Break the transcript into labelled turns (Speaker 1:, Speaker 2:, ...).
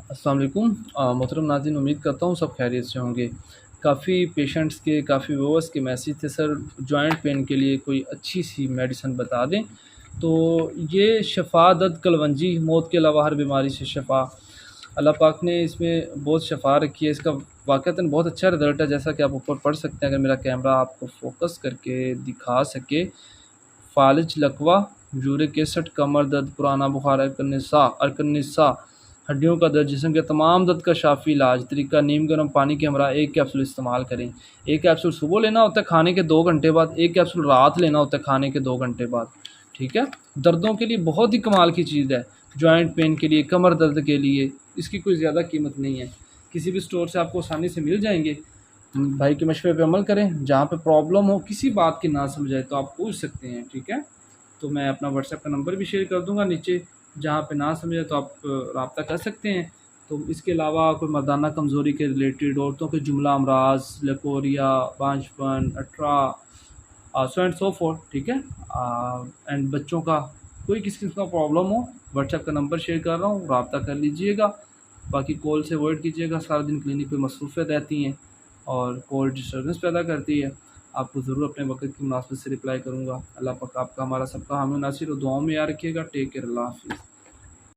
Speaker 1: अस्सलाम वालेकुम मोहतरम नाज़रीन, उम्मीद करता हूँ सब खैरियत से होंगे। काफ़ी पेशेंट्स के, काफ़ी व्यूअर्स के मैसेज थे, सर जॉइंट पेन के लिए कोई अच्छी सी मेडिसिन बता दें। तो ये शफ़ा दद कलवंजी, मौत के अलावा हर बीमारी से शफ़ा, अल्लाह पाक ने इसमें बहुत शफ़ा रखी है। इसका वाक़तन बहुत अच्छा रिज़ल्ट है, जैसा कि आप ऊपर पढ़ सकते हैं अगर मेरा कैमरा आपको फ़ोकस करके दिखा सके। फ़ालिज, लकवा, यूरिक एसिड, कमर दर्द, पुराना बुखार, अरकनिसा, हड्डियों का दर्द, जिस्म के तमाम दर्द का शाफ़ी इलाज। तरीका: नीम गर्म पानी के हमरा 1 कैप्सूल इस्तेमाल करें। 1 कैप्सूल सुबह लेना होता है खाने के 2 घंटे बाद, 1 कैप्सूल रात लेना होता है खाने के 2 घंटे बाद। ठीक है? दर्दों के लिए बहुत ही कमाल की चीज़ है। जॉइंट पेन के लिए, कमर दर्द के लिए इसकी कोई ज़्यादा कीमत नहीं है। किसी भी स्टोर से आपको आसानी से मिल जाएँगे। भाई के मशवरे पे अमल करें। जहाँ पे प्रॉब्लम हो, किसी बात की ना समझ आए तो आप पूछ सकते हैं, ठीक है? तो मैं अपना व्हाट्सएप का नंबर भी शेयर कर दूँगा नीचे, जहाँ पे ना समझे तो आप राब्ता कर सकते हैं। तो इसके अलावा कोई मर्दाना कमज़ोरी के रिलेटेड, औरतों के जुमला अमराज़, लकोरिया, बांझपन, अठरा, सो एंड सो फोर्थ, ठीक है? एंड बच्चों का कोई किसी किस्म का प्रॉब्लम हो, व्हाट्सएप का नंबर शेयर कर रहा हूँ, राब्ता कर लीजिएगा। बाकी कॉल से अवॉइड कीजिएगा, सारा दिन क्लिनिक पे मसरूफ़ियत रहती हैं और कॉल डिस्टर्बेंस पैदा करती है। आपको ज़रूर अपने वक़्त की मुनासिबत से रिप्लाई करूँगा। अल्लाह पाक आपका, हमारा सबका हामी नासिर और दुआओं में याद रखिएगा। टेक केयर, अल्लाह हाफ़िज़।